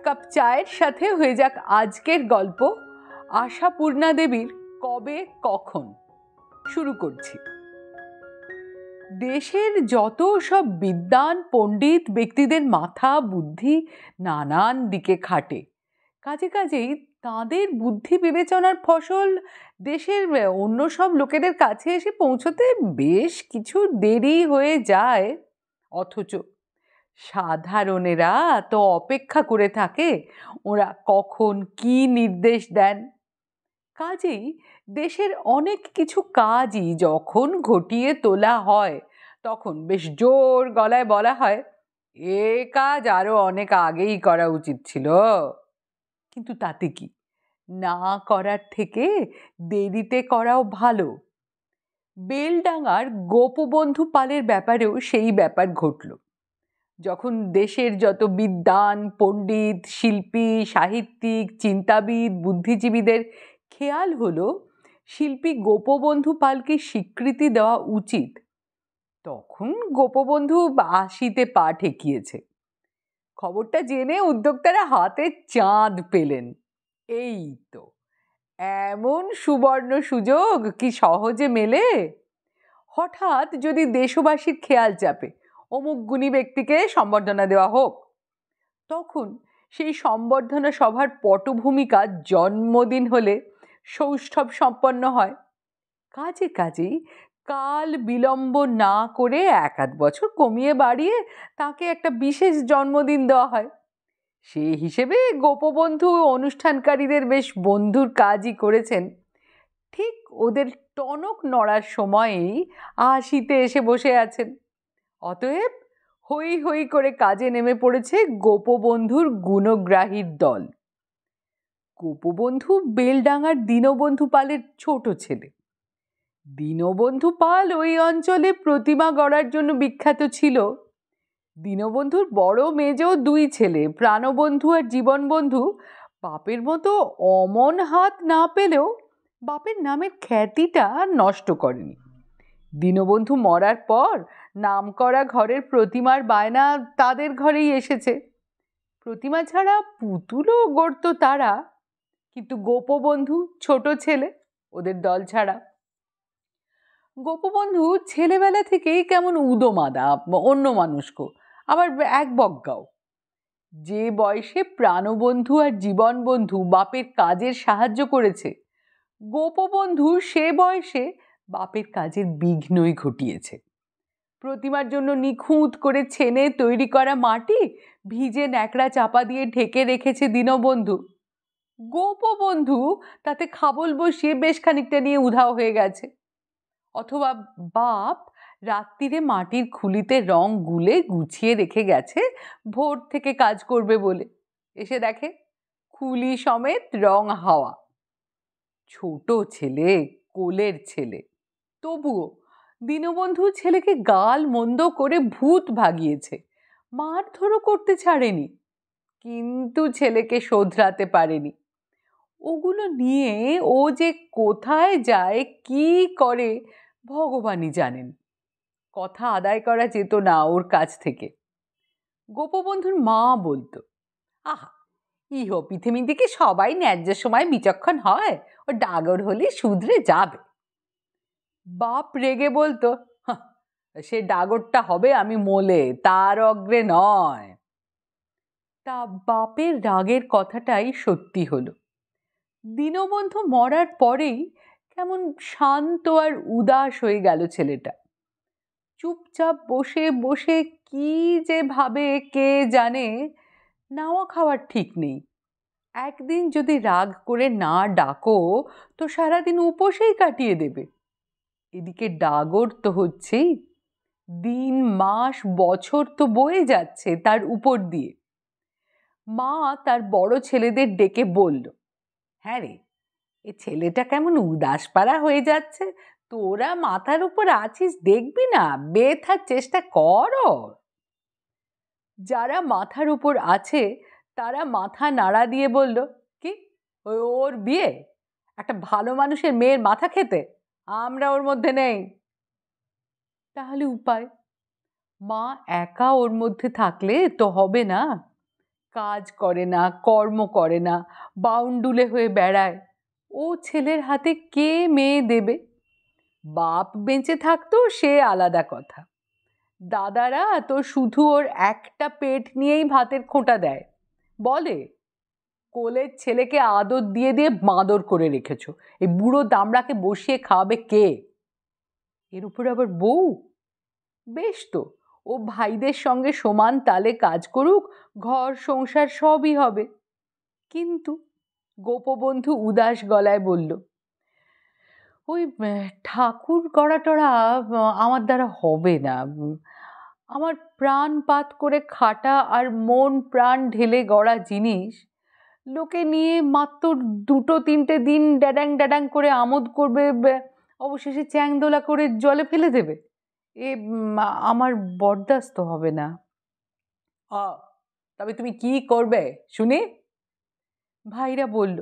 Cup চায়ের সাথে হয়ে যাক আজকের গল্প আশাপূর্ণা দেবীর কবে কখন। শুরু করছি। দেশের যত সব বিদ্বান পণ্ডিত ব্যক্তিদের মাথা বুদ্ধি নানান দিকে খাটে, কাজেই তাদের বুদ্ধি বিবেচনার ফসল দেশের অন্য সব লোকেদের কাছে এসে পৌঁছতে বেশ কিছু দেরি হয়ে যায়। অথচ সাধারণেরা তো অপেক্ষা করে থাকে ওরা কখন কি নির্দেশ দেন। কাজেই দেশের অনেক কিছু কাজই যখন ঘটিয়ে তোলা হয় তখন বেশ জোর গলায় বলা হয়, এ কাজ আরো অনেক আগেই করা উচিত ছিল। কিন্তু তাতে কি, না করার থেকে দেরিতে করাও ভালো। বেলডাঙার গোপবন্ধু পালের ব্যাপারেও সেই ব্যাপার ঘটল। যখন দেশের যত বিদ্বান পণ্ডিত শিল্পী সাহিত্যিক চিন্তাবিদ বুদ্ধিজীবীদের খেয়াল হলো শিল্পী গোপবন্ধু পালকে স্বীকৃতি দেওয়া উচিত, তখন গোপবন্ধু ৮০-তে পা ঠেকিয়েছে। খবরটা জেনে উদ্যোক্তারা হাতে চাঁদ পেলেন। এই তো এমন সুবর্ণ সুযোগ কি সহজে মেলে? হঠাৎ যদি দেশবাসীর খেয়াল চাপে অমুক গুণী ব্যক্তিকে সম্বর্ধনা দেওয়া হোক, তখন সেই সম্বর্ধনা সভার পটভূমিকা জন্মদিন হলে সৌষ্ঠব সম্পন্ন হয়। কাজেই কাল বিলম্ব না করে ১-৮ বছর কমিয়ে বাড়িয়ে তাকে একটা বিশেষ জন্মদিন দেওয়া হয়। সেই হিসেবে গোপবন্ধু অনুষ্ঠানকারীদের বেশ বন্ধুর কাজই করেছেন। ঠিক ওদের টনক নড়ার সময়েই ৮০-তে এসে বসে আছেন। অতএব হই হই করে কাজে নেমে পড়েছে গোপবন্ধুর গুণগ্রাহীর দল। গোপবন্ধু বেলডাঙার দীনবন্ধু পালের ছোট ছেলে। দীনবন্ধু পাল ওই অঞ্চলে প্রতিমা গড়ার জন্য বিখ্যাত ছিল। দীনবন্ধুর বড় মেজ ২ ছেলে প্রাণবন্ধু আর জীবনবন্ধু বাপের মতো অমন হাত না পেলেও বাপের নামের খ্যাতিটা নষ্ট করেনি। দীনবন্ধু মরার পর নামকরা ঘরের প্রতিমার বায়না তাদের ঘরেই এসেছে। প্রতিমা ছাড়া পুতুলও গড়ত তারা, কিন্তু গোপবন্ধু ছোট ছেলে, ওদের দল ছাড়া। গোপবন্ধু ছেলেবেলা থেকেই কেমন উদোমাদা, অন্য মানুষক, আবার এক বজ্ঞাও। যে বয়সে প্রাণবন্ধু আর জীবনবন্ধু বাপের কাজের সাহায্য করেছে, গোপবন্ধু সে বয়সে বাপের কাজের বিঘ্নই ঘটিয়েছে। প্রতিমার জন্য নিখুঁত করে ছেনে তৈরি করা মাটি ভিজে ন্যাকড়া চাপা দিয়ে ঢেকে রেখেছে দীনবন্ধু। গোপবন্ধু তাতে খাবল বসিয়ে বেশ খানিকটা নিয়ে উধাও হয়ে গেছে। অথবা বাপ রাত্রিরে মাটির খুলিতে রং গুলে গুছিয়ে রেখে গেছে ভোর থেকে কাজ করবে বলে, এসে দেখে খুলি সমেত রং হাওয়া। ছোট ছেলে, কোলের ছেলে, তবুও দীনবন্ধু ছেলেকে গাল মন্দ করে ভূত ভাগিয়েছে, মারধরও করতে ছাড়েনি, কিন্তু ছেলেকে শোধরাতে পারেনি। ওগুলো নিয়ে ও যে কোথায় যায় কি করে ভগবানই জানেন। কথা আদায় করা যেত না ওর কাছ থেকে। গোপবন্ধুর মা বলতো, আহা, ইহ পৃথিবীর দিকে সবাই ন্যায্য সময় বিচক্ষণ হয়, ও ডাগর হলে শুধরে যাবে। বাপ রেগে বলতো, সে ডাগরটা হবে আমি মোলে, তার অগ্রে নয়। তা বাপের রাগের কথাটাই সত্যি হলো। দীনবন্ধু মরার পরেই কেমন শান্ত আর উদাস হয়ে গেল ছেলেটা। চুপচাপ বসে বসে কি যে ভাবে কে জানে, নাওয়া খাওয়ার ঠিক নেই। একদিন যদি রাগ করে না ডাকো তো সারাদিন উপোসেই কাটিয়ে দেবে। এদিকে ডাগর তো হচ্ছেই, দিন মাস বছর তো বয়ে যাচ্ছে তার উপর দিয়ে। মা তার বড় ছেলেদের ডেকে বলল, হ্যাঁ রে, এ ছেলেটা কেমন উদাস পাড়া হয়ে যাচ্ছে, তোরা মাথার উপর আছিস দেখবি না, বেথার চেষ্টা কর। যারা মাথার উপর আছে তারা মাথা নাড়া দিয়ে বলল, কি ওর বিয়ে একটা ভালো মানুষের মেয়ের মাথা খেতে? আমরা ওর মধ্যে নেই। তাহলে উপায়? মা একা ওর মধ্যে থাকলে তো হবে না। কাজ করে না, কর্ম করে না, বাউন্ডুলে হয়ে বেড়ায়। ও ছেলের হাতে কে মেয়ে দেবে? বাপ বেঁচে থাকতো সে আলাদা কথা। দাদারা তো শুধু ওর একটা পেট নিয়েই ভাতের খোঁটা দেয়। বলে, কোলের ছেলেকে আদর দিয়ে দিয়ে বাঁদর করে রেখেছো, এই বুড়ো দামড়াকে বসিয়ে খাওয়াবে কে? এর উপর আবার বউ। বেশ তো, ও ভাইদের সঙ্গে সমান তালে কাজ করুক, ঘর সংসার সবই হবে। কিন্তু গোপবন্ধু উদাস গলায় বলল, ওই ঠাকুর গড়া টড়া আমার দ্বারা হবে না। আমার প্রাণপাত করে খাটা আর মন প্রাণ ঢেলে গড়া জিনিস লোকে নিয়ে মাত্র 2-3 দিন ড্যাডাং ড্যাডাং করে আমোদ করবে, অবশেষে চ্যাংদোলা করে জলে ফেলে দেবে। এ আমার বরদাস্ত হবে না। তবে তুমি কি করবে শুনি? ভাইরা বলল,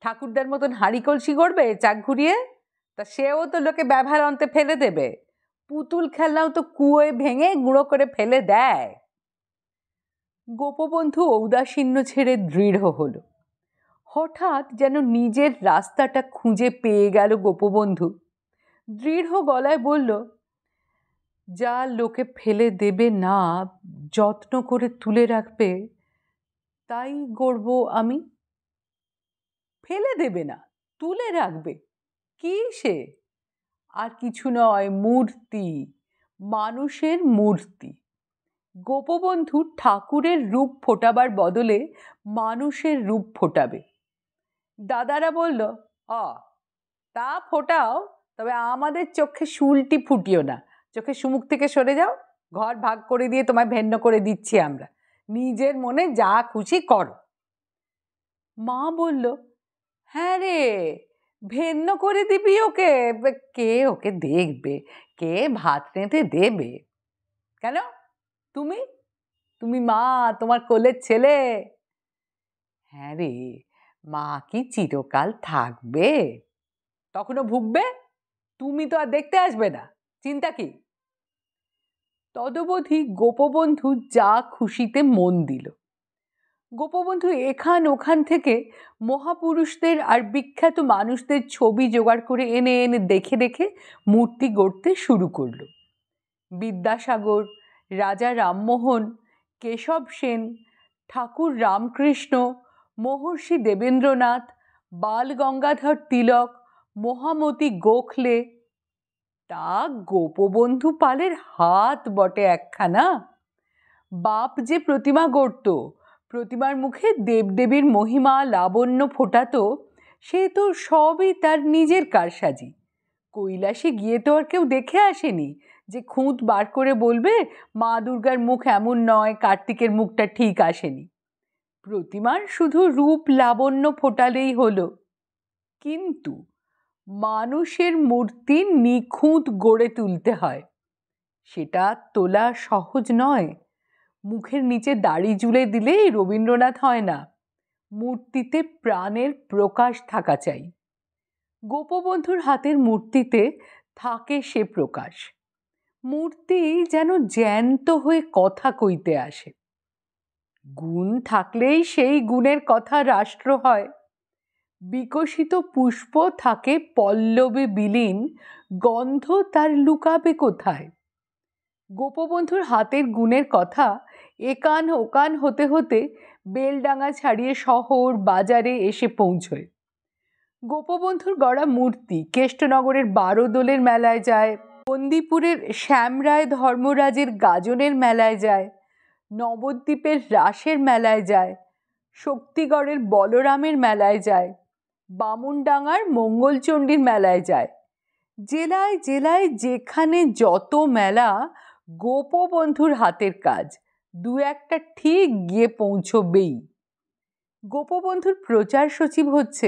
ঠাকুরদার মতন হাঁড়ি কলসি করবে চাক ঘুরিয়ে? তা সেও তো লোকে ব্যবহার অন্তে ফেলে দেবে। পুতুল খেলনাও তো কুয়োয় ভেঙে গুঁড়ো করে ফেলে দেয়। গোপবন্ধু ঔদাসীন্য ছেড়ে দৃঢ় হলো। হঠাৎ যেন নিজের রাস্তাটা খুঁজে পেয়ে গেল গোপবন্ধু। দৃঢ় গলায় বলল, যা লোকে ফেলে দেবে না, যত্ন করে তুলে রাখবে, তাই গড়ব আমি। ফেলে দেবে না, তুলে রাখবে? কি সে? আর কিছু নয়, মূর্তি, মানুষের মূর্তি। গোপবন্ধু ঠাকুরের রূপ ফোটাবার বদলে মানুষের রূপ ফোটাবে। দাদারা বলল, তা ফোটাও, তবে আমাদের চোখে শুলটি ফুটিও না। চোখে সুমুখ থেকে সরে যাও, ঘর ভাগ করে দিয়ে তোমায় ভেন্ন করে দিচ্ছি আমরা, নিজের মনে যা খুশি করো। মা বলল, হ্যাঁ রে, ভেন্ন করে দিবি ওকে? কে ওকে দেখবে, কে ভাত রেঁধে দেবে? কেন? তুমি তুমি মা, তোমার কোলের ছেলে। হ্যাঁ রে, মা কি চিরকাল থাকবে? তখনও ভুগবে। তুমি তো আর দেখতে আসবে না, চিন্তা কি? তদবধি গোপবন্ধু যা খুশিতে মন দিল। গোপবন্ধু এখান ওখান থেকে মহাপুরুষদের আর বিখ্যাত মানুষদের ছবি জোগাড় করে এনে এনে দেখে দেখে মূর্তি গড়তে শুরু করলো। বিদ্যাসাগর, রাজা রামমোহন, কেশব সেন, ঠাকুর রামকৃষ্ণ, মহর্ষি দেবেন্দ্রনাথ, বাল গঙ্গাধর তিলক, মহামতি গোখলে। তা গোপবন্ধু পালের হাত বটে একখানা। বাপ যে প্রতিমা গড়ত, প্রতিমার মুখে দেবদেবীর মহিমা লাবণ্য ফোটাতো, সে তো সবই তার নিজের কারসাজি। কৈলাসে গিয়ে তো আর কেউ দেখে আসেনি যে খুঁত বার করে বলবে মা দুর্গার মুখ এমন নয়, কার্তিকের মুখটা ঠিক আসেনি। প্রতিমার শুধু রূপ লাবণ্য ফোটালেই হলো। কিন্তু মানুষের মূর্তি নিখুঁত গড়ে তুলতে হয়, সেটা তোলা সহজ নয়। মুখের নিচে দাড়ি জুলে দিলেই রবীন্দ্রনাথ হয় না, মূর্তিতে প্রাণের প্রকাশ থাকা চাই। গোপবন্ধুর হাতের মূর্তিতে থাকে সে প্রকাশ। মূর্তি যেন জ্যান্ত হয়ে কথা কইতে আসে। গুণ থাকলেই সেই গুণের কথা রাষ্ট্র হয়। বিকশিত পুষ্প থাকে পল্লবে বিলীন, গন্ধ তার লুকাবে কোথায়? গোপবন্ধুর হাতের গুণের কথা একান ওকান হতে হতে বেলডাঙা ছাড়িয়ে শহর বাজারে এসে পৌঁছয়। গোপবন্ধুর গড়া মূর্তি কেষ্টনগরের বারোদোলের মেলায় যায়, বন্দিপুরের শ্যামরায় ধর্মরাজের গাজনের মেলায় যায়, নবদ্বীপের রাসের মেলায় যায়, শক্তিগড়ের বলরামের মেলায় যায়, বামুনডাঙ্গার মঙ্গলচণ্ডীর মেলায় যায়। জেলায় জেলায় যেখানে যত মেলা, গোপবন্ধুর হাতের কাজ, দু একটা ঠিক গিয়ে পৌঁছবেই। গোপবন্ধুর প্রচার সচিব হচ্ছে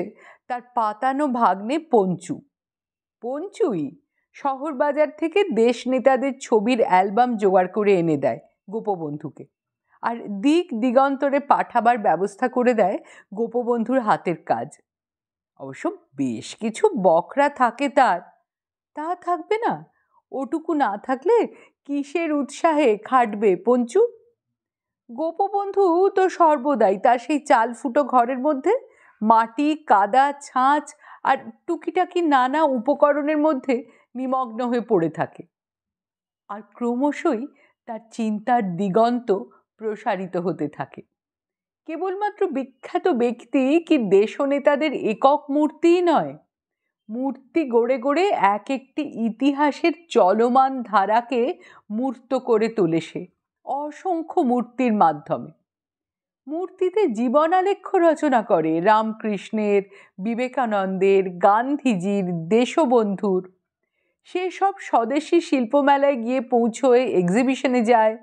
তার পাতানো ভাগ্নে পঞ্চু। পঞ্চুই শহর বাজার থেকে দেশ নেতাদের ছবির অ্যালবাম জোগাড় করে এনে দেয় গোপবন্ধুকে, আর দিক দিগন্তরে পাঠাবার ব্যবস্থা করে দেয় গোপবন্ধুর হাতের কাজ। অবশ্য বেশ কিছু বকরা থাকে তার, তা থাকবে না? ওটুকু না থাকলে কিসের উৎসাহে খাটবে পঞ্চু? গোপবন্ধু তো সর্বদাই তার সেই চাল ফুটো ঘরের মধ্যে মাটি, কাদা, ছাঁচ আর টুকিটাকি নানা উপকরণের মধ্যে নিমগ্ন হয়ে পড়ে থাকে। আর ক্রমশই তার চিন্তার দিগন্ত প্রসারিত হতে থাকে। কেবলমাত্র বিখ্যাত ব্যক্তি কি দেশনেতাদের একক মূর্তিই নয়, মূর্তি গড়ে গড়ে এক একটি ইতিহাসের চলমান ধারাকে মূর্ত করে তোলে সে অসংখ্য মূর্তির মাধ্যমে। মূর্তিতে জীবনালেখ্য রচনা করে রামকৃষ্ণের, বিবেকানন্দের, গান্ধীজির, দেশবন্ধুর। সেসব স্বদেশী শিল্পমেলায় গিয়ে পৌঁছয়ে এক্সিবিশনে যায়।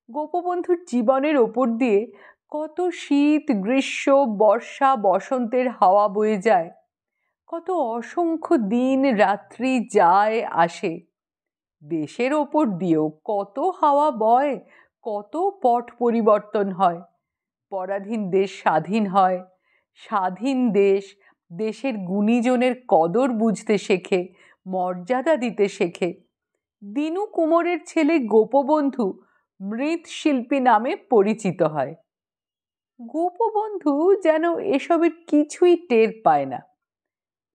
গোপবন্ধুর জীবনের ওপর দিয়ে কত শীত, গ্রীষ্ম, বর্ষা, বসন্তের হাওয়া বয়ে যায়, কত অসংখ্য দিন রাত্রি যায় আসে। দেশের ওপর দিয়েও কত হাওয়া বয়, কত পট পরিবর্তন হয়। পরাধীন দেশ স্বাধীন হয়, স্বাধীন দেশ দেশের গুণীজনের কদর বুঝতে শেখে, মর্যাদা দিতে শেখে। দিনু কুমোরের ছেলে গোপবন্ধু মৃৎশিল্পী নামে পরিচিত হয়। গোপবন্ধু যেন এসবের কিছুই টের পায় না।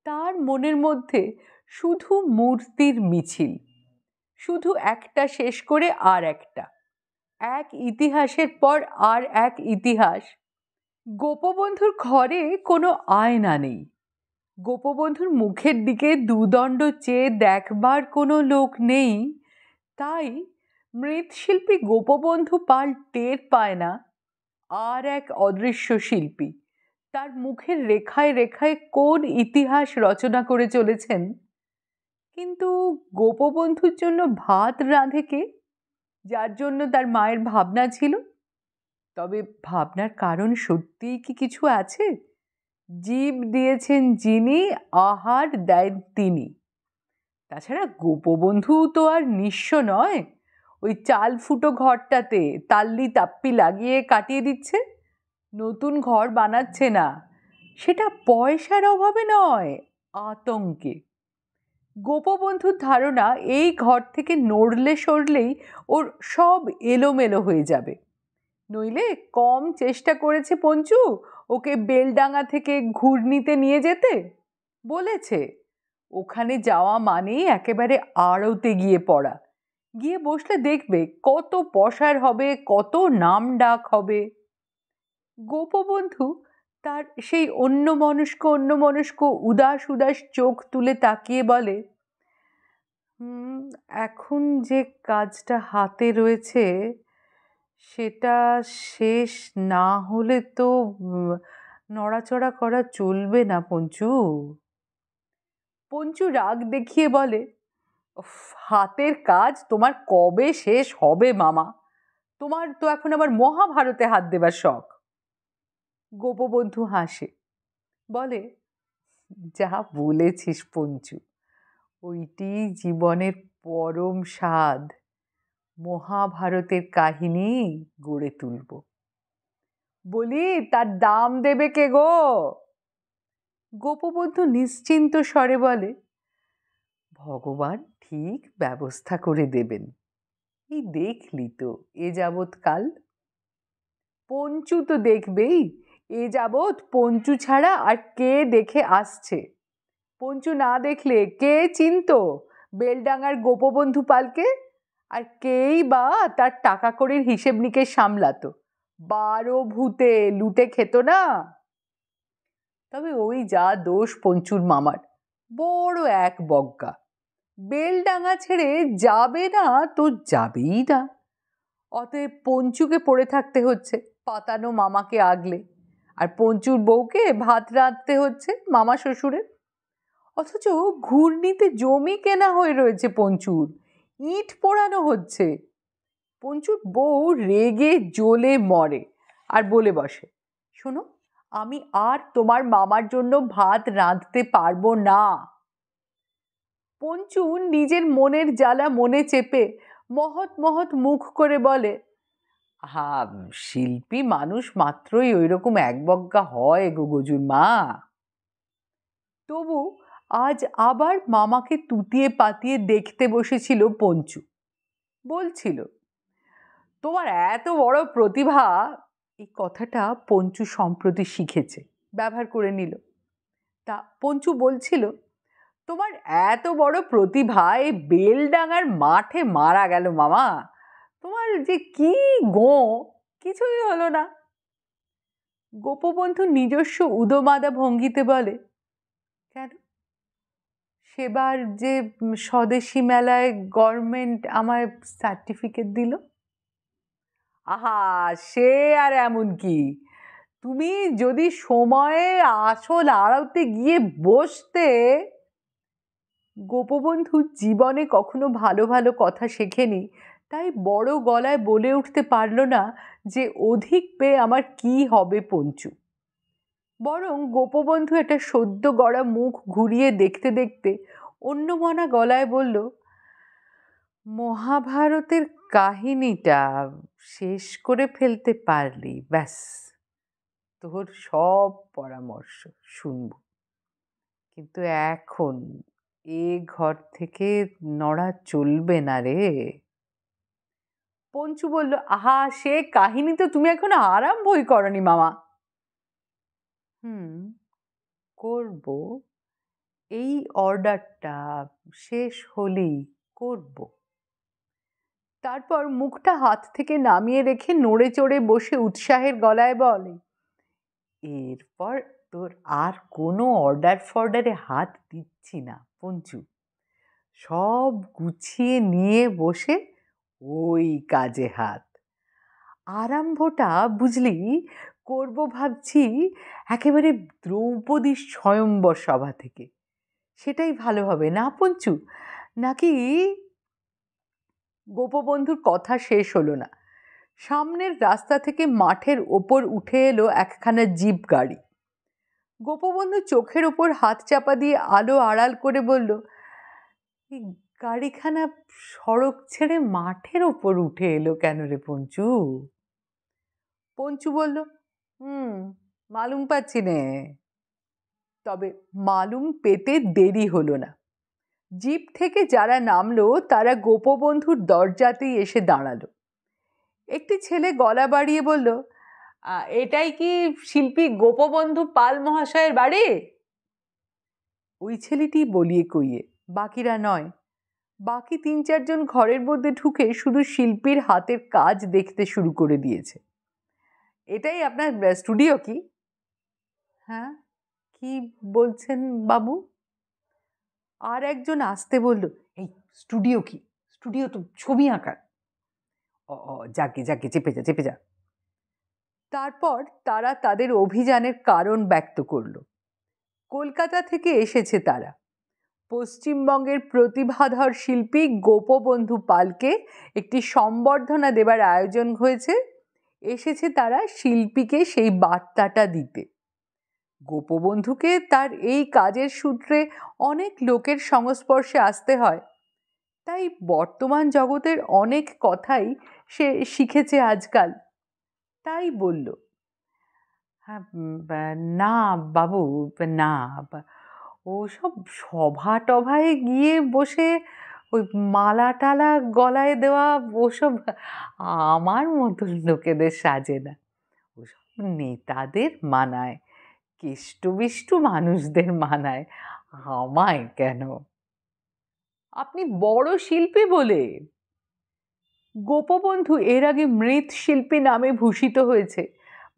তার মনের মধ্যে শুধু মূর্তির মিছিল, শুধু একটা শেষ করে আর একটা, এক ইতিহাসের পর আর এক ইতিহাস। গোপবন্ধুর ঘরে কোনো আয়না নেই, গোপবন্ধুর মুখের দিকে দুদণ্ড চেয়ে দেখবার কোনো লোক নেই। তাই মৃৎশিল্পী গোপবন্ধু পাল টের পায় না আর এক অদৃশ্য শিল্পী তার মুখের রেখায় রেখায় কোন ইতিহাস রচনা করে চলেছেন। কিন্তু গোপবন্ধুর জন্য ভাত রাঁধে কে, যার জন্য তার মায়ের ভাবনা ছিল? তবে ভাবনার কারণ সত্যিই কি কিছু আছে? জীব দিয়েছেন যিনি, আহার দেন তিনি। তাছাড়া গোপবন্ধু তো আর নিঃস্ব নয়, ওই চাল ফুটো ঘরটাতে তাল্লি তাপ্পি লাগিয়ে কাটিয়ে দিচ্ছে, নতুন ঘর বানাচ্ছে না। সেটা পয়সার অভাবে নয়, আতঙ্কে। গোপবন্ধুর ধারণা এই ঘর থেকে নড়লে সরলেই ওর সব এলোমেলো হয়ে যাবে। নইলে কম চেষ্টা করেছে পঞ্চু ওকে বেলডাঙা থেকে ঘূর্ণিতে নিয়ে যেতে। বলেছে ওখানে যাওয়া মানেই একেবারে আড়তে গিয়ে পড়া, গিয়ে বসলে দেখবে কত পসার হবে, কত নাম ডাক হবে। গোপবন্ধু তার সেই অন্যমনস্ক উদাস উদাস চোখ তুলে তাকিয়ে বলে, এখন যে কাজটা হাতে রয়েছে সেটা শেষ না হলে তো নড়াচড়া করা চলবে না পঞ্চু। পঞ্চু রাগ দেখিয়ে বলে, হাতের কাজ তোমার কবে শেষ হবে মামা? তোমার তো এখন আবার মহাভারতে হাত দেবার শখ। গোপবন্ধু হাসে, বলে, যা বলেছিস পঞ্চু, ওইটি জীবনের পরম স্বাদ। মহাভারতের কাহিনী গড়ে তুলব। বলি, তার দাম দেবে কে গো? গোপবন্ধু নিশ্চিন্ত স্বরে বলে, ভগবান ঠিক ব্যবস্থা করে দেবেন। এই দেখলি তো এ যাবৎ কাল। পঞ্চু তো দেখবেই, এ যাবৎ পঞ্চু ছাড়া আর কে দেখে আসছে? পঞ্চু না দেখলে কে চিনতো বেলডাঙার গোপবন্ধু পালকে? আর কেই বা তার টাকা কড়ির হিসেব নিকেশ সামলাতো? 12 ভূতে লুটে খেত না? তবে ওই যা দোষ পঞ্চুর মামার, বড় এক বজ্ঞা। বেলডাঙা ছেড়ে যাবে না তো যাবেই না। অতএব পঞ্চুকে পড়ে থাকতে হচ্ছে পাতানো মামাকে আগলে, আর পঞ্চুর বউকে ভাত রাঁধতে হচ্ছে মামা শ্বশুরের। অথচ ঘূর্ণিতে জমি কেনা হয়ে রয়েছে পঞ্চুর, ইট পোড়ানো হচ্ছে। পঞ্চুর বউ রেগে জ্বলে মরে আর বলে বসে, শোনো, আমি আর তোমার মামার জন্য ভাত রাঁধতে পারবো না। পঞ্চু নিজের মনের জ্বালা মনে চেপে মহৎ মহৎ মুখ করে বলে, শিল্পী মানুষ মাত্রই ওই রকম একবজ্ঞা হয় গো গজুর মা। তবু আজ আবার মামাকে তুতিয়ে পাতিয়ে দেখতে বসেছিল পঞ্চু। বলছিল, তোমার এত বড় প্রতিভা, এই কথাটা পঞ্চু সম্প্রতি শিখেছে, ব্যবহার করে নিল। তা পঞ্চু বলছিল, তোমার এত বড় প্রতিভা এই বেলডাঙার মাঠে মারা গেল মামা, তোমার যে কি গো, কিছুই হলো না। গোপবন্ধু নিজস্ব উদোমাদা ভঙ্গিতে বলে, কেন, সেবার যে স্বদেশী মেলায় গভর্নমেন্ট আমায় সার্টিফিকেট দিল। আহা, সে আর এমন কি, তুমি যদি সময়ে আসল আড়াতে গিয়ে বসতে। গোপবন্ধু জীবনে কখনো ভালো ভালো কথা শেখেনি, তাই বড় গলায় বলে উঠতে পারল না যে অধিক পেয়ে আমার কি হবে পঞ্চু। বরং গোপবন্ধু একটা সদ্য গড়া মুখ ঘুরিয়ে দেখতে দেখতে অন্যমনা গলায় বলল, মহাভারতের কাহিনীটা শেষ করে ফেলতে পারলি, ব্যাস তোর সব পরামর্শ শুনব, কিন্তু এখন এ ঘর থেকে নড়া চলবে না রে। পঞ্চু বলল, আহা, সে কাহিনী তো তুমি এখনো আরম্ভই করনি মামা। করব, এই অর্ডারটা শেষ হলেই করব। তারপর মুখটা হাত থেকে নামিয়ে রেখে নড়ে চড়ে বসে উৎসাহের গলায় বলে, এরপর তোর আর কোনো অর্ডার ফর্ডারে হাত দিচ্ছি না পঞ্চু, সব গুছিয়ে নিয়ে বসে ওই কাজে হাত। আরম্ভটা বুঝলি করব ভাবছি একেবারে দ্রৌপদী স্বয়ম্বর সভা থেকে, সেটাই ভালো হবে না পঞ্চু, নাকি? গোপবন্ধুর কথা শেষ হলো না। সামনের রাস্তা থেকে মাঠের ওপর উঠে এলো একখানা জিপ গাড়ি। গোপবন্ধু চোখের ওপর হাত চাপা দিয়ে আলো আড়াল করে বলল, এই গাড়িখানা সড়ক ছেড়ে মাঠের ওপর উঠে এলো কেন রে পঞ্চু? পঞ্চু বলল, মালুম পাচ্ছি নে। তবে মালুম পেতে দেরি হলো না। জিপ থেকে যারা নামলো তারা গোপবন্ধুর দরজাতেই এসে দাঁড়ালো। একটি ছেলে গলা বাড়িয়ে বলল, এটাই কি শিল্পী গোপবন্ধু পাল মহাশয়ের বাড়ি? ওই ছেলেটি বলিয়ে কইয়ে, বাকিরা নয়। বাকি ৩-৪ জন ঘরের মধ্যে ঢুকে শুধু শিল্পীর হাতের কাজ দেখতে শুরু করে দিয়েছে। এটাই আপনার স্টুডিও কি? হ্যাঁ, কি বলছেন বাবু? আর একজন আসতে বলল, এই স্টুডিও কি? স্টুডিও তো ছবি আঁকার। যাকে যাকে, চেপে যা চেপে যা। তারপর তারা তাদের অভিযানের কারণ ব্যক্ত করল। কলকাতা থেকে এসেছে তারা। পশ্চিমবঙ্গের প্রতিভাধর শিল্পী গোপবন্ধু পালকে একটি সম্বর্ধনা দেবার আয়োজন হয়েছে, এসেছে তারা শিল্পীকে সেই বার্তাটা দিতে। গোপবন্ধুকে তার এই কাজের সূত্রে অনেক লোকের সংস্পর্শে আসতে হয়, তাই বর্তমান জগতের অনেক কথাই সে শিখেছে আজকাল। তাই বলল, হ্যাঁ, না বাবু, না, ওসব সভা টভায় গিয়ে বসে ওই মালা টালা গলায় দেওয়া ওসব আমার মতন লোকেদের সাজে না, ওসব নেতাদের মানায়, কেষ্টবিষ্টু মানুষদের মানায়, আমায় কেন? আপনি বড় শিল্পী বলে। গোপবন্ধু এর আগে মৃৎশিল্পী নামে ভূষিত হয়েছে,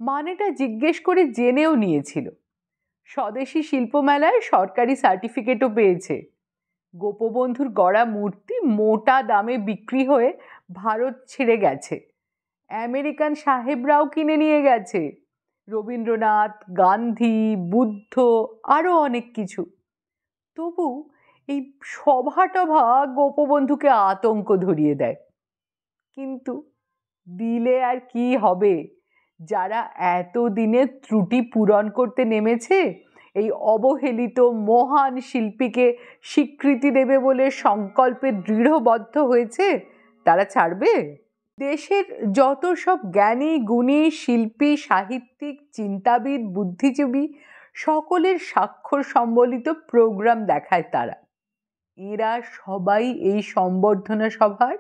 মানেটা জিজ্ঞেস করে জেনেও নিয়েছিল। স্বদেশী শিল্পমেলায় সরকারি সার্টিফিকেটও পেয়েছে। গোপবন্ধুর গড়া মূর্তি মোটা দামে বিক্রি হয়ে ভারত ছেড়ে গেছে, আমেরিকান সাহেবরাও কিনে নিয়ে গেছে, রবীন্দ্রনাথ, গান্ধী, বুদ্ধ, আরও অনেক কিছু। তবু এই সভা টভা গোপবন্ধুকে আতঙ্ক ধরিয়ে দেয়। কিন্তু দিলে আর কি হবে, যারা এতদিনে ত্রুটি পূরণ করতে নেমেছে, এই অবহেলিত মহান শিল্পীকে স্বীকৃতি দেবে বলে সংকল্পে দৃঢ়বদ্ধ হয়েছে, তারা ছাড়বে? দেশের যত সব জ্ঞানী গুণী শিল্পী, সাহিত্যিক, চিন্তাবিদ, বুদ্ধিজীবী, সকলের স্বাক্ষর সম্বলিত প্রোগ্রাম দেখায় তারা। এরা সবাই এই সম্বর্ধনা সভার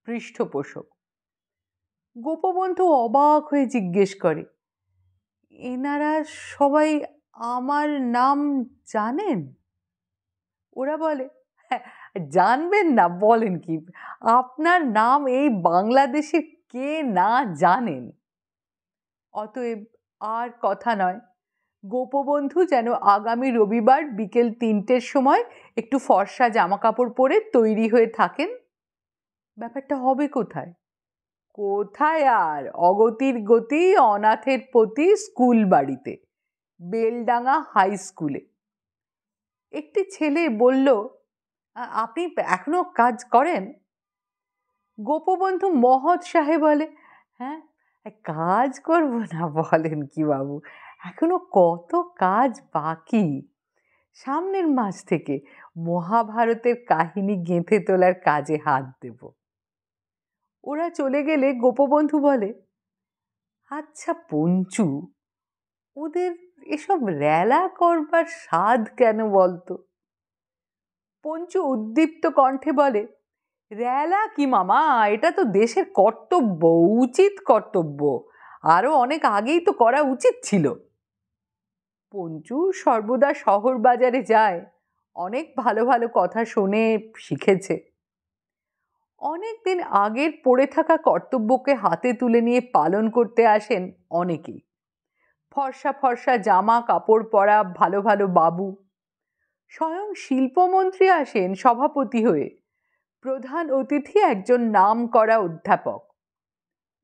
পৃষ্ঠপোষক। গোপবন্ধু অবাক হয়ে জিজ্ঞেস করে, এনারা সবাই আমার নাম জানেন? ওরা বলে, "হ্যাঁ, জানবেন না বলেন কি, আপনার নাম এই বাংলাদেশে কে না জানেন?" অতএব আর কথা নয়, গোপবন্ধু যেন আগামী রবিবার বিকেল 3টের সময় একটু ফর্সা জামা কাপড় পরে তৈরি হয়ে থাকেন। ব্যাপারটা হবে কোথায়? কোথায় আর, অগতির গতি অনাথের প্রতি স্কুল বাড়িতে, বেলডাঙ্গা হাই স্কুলে। একটি ছেলে বলল, আপনি এখনো কাজ করেন?" গোপবন্ধু মহৎ সাহে বলে, হ্যাঁ, কাজ করব না বলেন কি বাবু, এখনো কত কাজ বাকি। সামনের মাস থেকে মহাভারতের কাহিনী গেঁথে তোলার কাজে হাত দেব। ওরা চলে গেলে গোপবন্ধু বলে, আচ্ছা পঞ্চু, ওদের এসব রেলা করবার স্বাদ কেন বলতো? পঞ্চু উদ্দীপ্ত কণ্ঠে বলে, রেলা কি মামা, এটা তো দেশের কর্তব্য, উচিত কর্তব্য, আরো অনেক আগেই তো করা উচিত ছিল। পঞ্চু সর্বদা শহর বাজারে যায়, অনেক ভালো ভালো কথা শোনে, শিখেছে। অনেক দিন আগের পড়ে থাকা কর্তব্যকে হাতে তুলে নিয়ে পালন করতে আসেন অনেকেই। ফর্সা ফর্সা জামা কাপড় পরা ভালো ভালো বাবু, স্বয়ং শিল্পমন্ত্রী আসেন সভাপতি হয়ে, প্রধান অতিথি একজন নাম করা অধ্যাপক।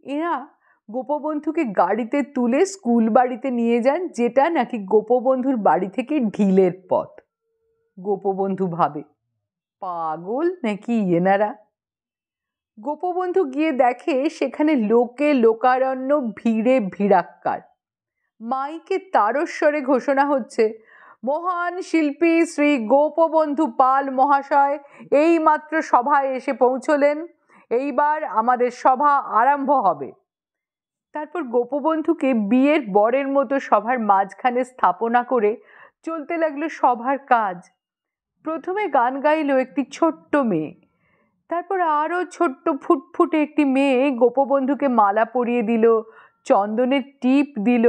এরা গোপবন্ধুকে গাড়িতে তুলে স্কুল বাড়িতে নিয়ে যান, যেটা নাকি গোপবন্ধুর বাড়ি থেকে ঢিলের পথ। গোপবন্ধু ভাবে, পাগল নাকি এনারা। গোপবন্ধু গিয়ে দেখে সেখানে লোকে লোকারণ্য, ভিড়ে ভিড়াক্কার। মাইকে তারস্বরে ঘোষণা হচ্ছে, মহান শিল্পী শ্রী গোপবন্ধু পাল মহাশয় এইমাত্র সভায় এসে পৌঁছলেন, এইবার আমাদের সভা আরম্ভ হবে। তারপর গোপবন্ধুকে বিয়ের বরের মতো সভার মাঝখানে স্থাপনা করে চলতে লাগলো সভার কাজ। প্রথমে গান গাইল একটি ছোট্ট মেয়ে, তারপর আরও ছোট্ট ফুটফুটে একটি মেয়ে গোপবন্ধুকে মালা পরিয়ে দিল, চন্দনের টিপ দিল,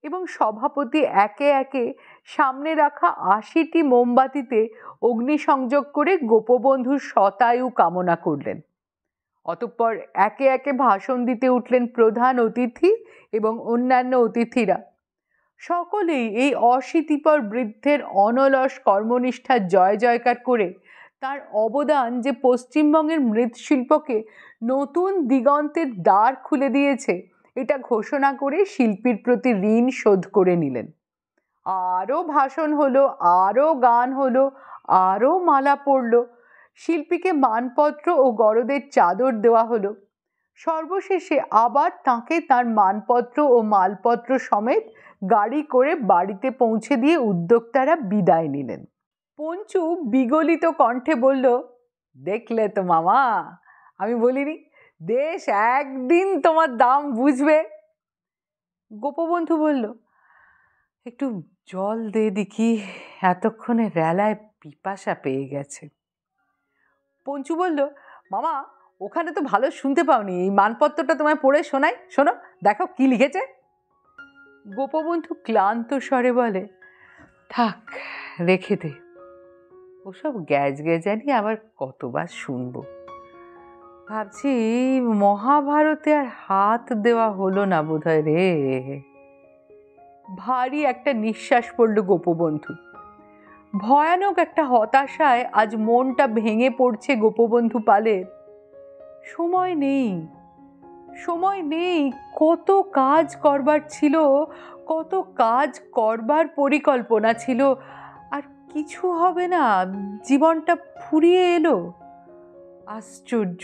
এবং সভাপতি একে একে সামনে রাখা 80টি মোমবাতিতে অগ্নিসংযোগ করে গোপবন্ধুর শতায়ু কামনা করলেন। অতঃপর একে একে ভাষণ দিতে উঠলেন প্রধান অতিথি এবং অন্যান্য অতিথিরা। সকলেই এই অশীতিপর বৃদ্ধের অনলস কর্মনিষ্ঠার জয় জয়কার করে তার অবদান যে পশ্চিমবঙ্গের মৃৎশিল্পকে নতুন দিগন্তের দ্বার খুলে দিয়েছে এটা ঘোষণা করে শিল্পীর প্রতি ঋণ শোধ করে নিলেন। আরও ভাষণ হলো, আরও গান হলো, আরও মালা পড়ল, শিল্পীকে মানপত্র ও গরদের চাদর দেওয়া হলো। সর্বশেষে আবার তাকে তার মানপত্র ও মালপত্র সমেত গাড়ি করে বাড়িতে পৌঁছে দিয়ে উদ্যোক্তারা বিদায় নিলেন। পঞ্চু বিগলিত কণ্ঠে বলল, দেখলে তো মামা, আমি বলিনি দেশ একদিন তোমার দাম বুঝবে। গোপবন্ধু বলল, একটু জল দে দেখি, এতক্ষণে রেলায় পিপাসা পেয়ে গেছে। পঞ্চু বলল, মামা ওখানে তো ভালো শুনতে পাওনি, এই মানপত্রটা তোমায় পড়ে শোনাই, শোনো, দেখো কি লিখেছে। গোপবন্ধু ক্লান্ত স্বরে বলে, থাক রেখে দে, ওসব গ্যাজ গ্যাজানি আবার কতবার শুনবো। ভাবছি মহাভারতে আর হাত দেওয়া হলো না বোধহয় রে। ভারী একটা নিঃশ্বাস পড়ল গোপবন্ধু। ভয়ানক একটা হতাশায় আজ মনটা ভেঙে পড়ছে গোপবন্ধু পালের। সময় নেই, সময় নেই, কত কাজ করবার ছিল, কত কাজ করবার পরিকল্পনা ছিল, আর কিছু হবে না, জীবনটা ফুরিয়ে এলো। আশ্চর্য,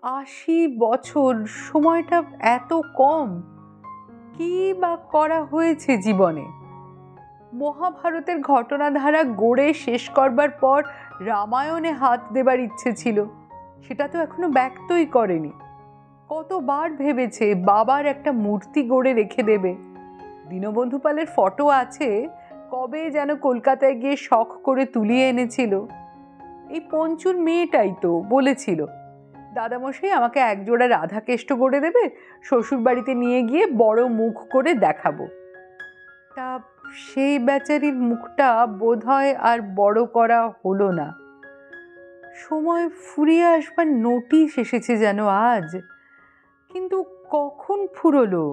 80 বছর, সময়টা এত কম, কি বা করা হয়েছে জীবনে? মহাভারতের ঘটনাধারা গড়ে শেষ করবার পর রামায়ণে হাত দেবার ইচ্ছে ছিল, সেটা তো এখনো ব্যক্তই করেনি। কতবার ভেবেছে বাবার একটা মূর্তি গড়ে রেখে দেবে। দীনবন্ধু পালের ফটো আছে, কবে যেন কলকাতায় গিয়ে শখ করে তুলিয়ে এনেছিল। এই পঞ্চুর মেয়েটাই তো বলেছিল, দাদামশাই আমাকে একজোড়া রাধাকেষ্ট করে দেবে, শ্বশুর বাড়িতে নিয়ে গিয়ে বড় মুখ করে দেখাবো। তা সেই বেচারির মুখটা বোধহয় আর বড় করা হলো না। সময় ফুরিয়ে আসবার নোটিশ এসেছে যেন আজ, কিন্তু কখন ফুরলো?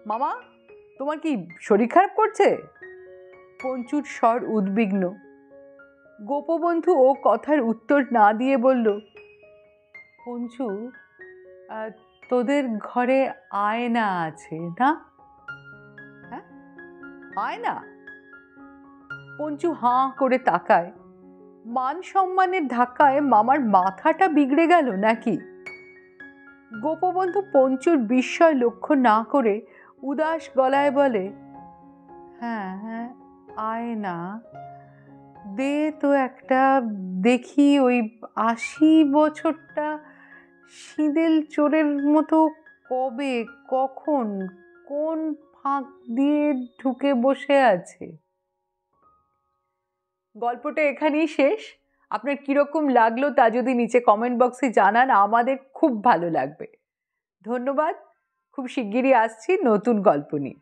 মামা, তোমার কি শরীর খারাপ করছে? পঞ্চুর স্বর উদ্বিগ্ন। গোপবন্ধু ও কথার উত্তর না দিয়ে বলল, পঞ্চু, তোদের ঘরে আয়না আছে না? হ্যাঁ, আয়না? পঞ্চু হাঁ করে তাকায়। মান সম্মানের ধাক্কায় মামার মাথাটা বিগড়ে গেল নাকি? গোপবন্ধু পঞ্চুর বিস্ময় লক্ষ্য না করে উদাস গলায় বলে, হ্যাঁ হ্যাঁ, আয়না দে তো একটা দেখি। ওই 80 বছরটা শীদেল চোরের মতো কবে, কখন, কোন ফাঁক দিয়ে ঢুকে বসে আছে। গল্পটা এখানেই শেষ। আপনার কিরকম লাগলো তা যদি নিচে কমেন্ট বক্সে জানান, আমাদের খুব ভালো লাগবে। ধন্যবাদ। খুব শিগগিরই আসছি নতুন গল্প নিয়ে।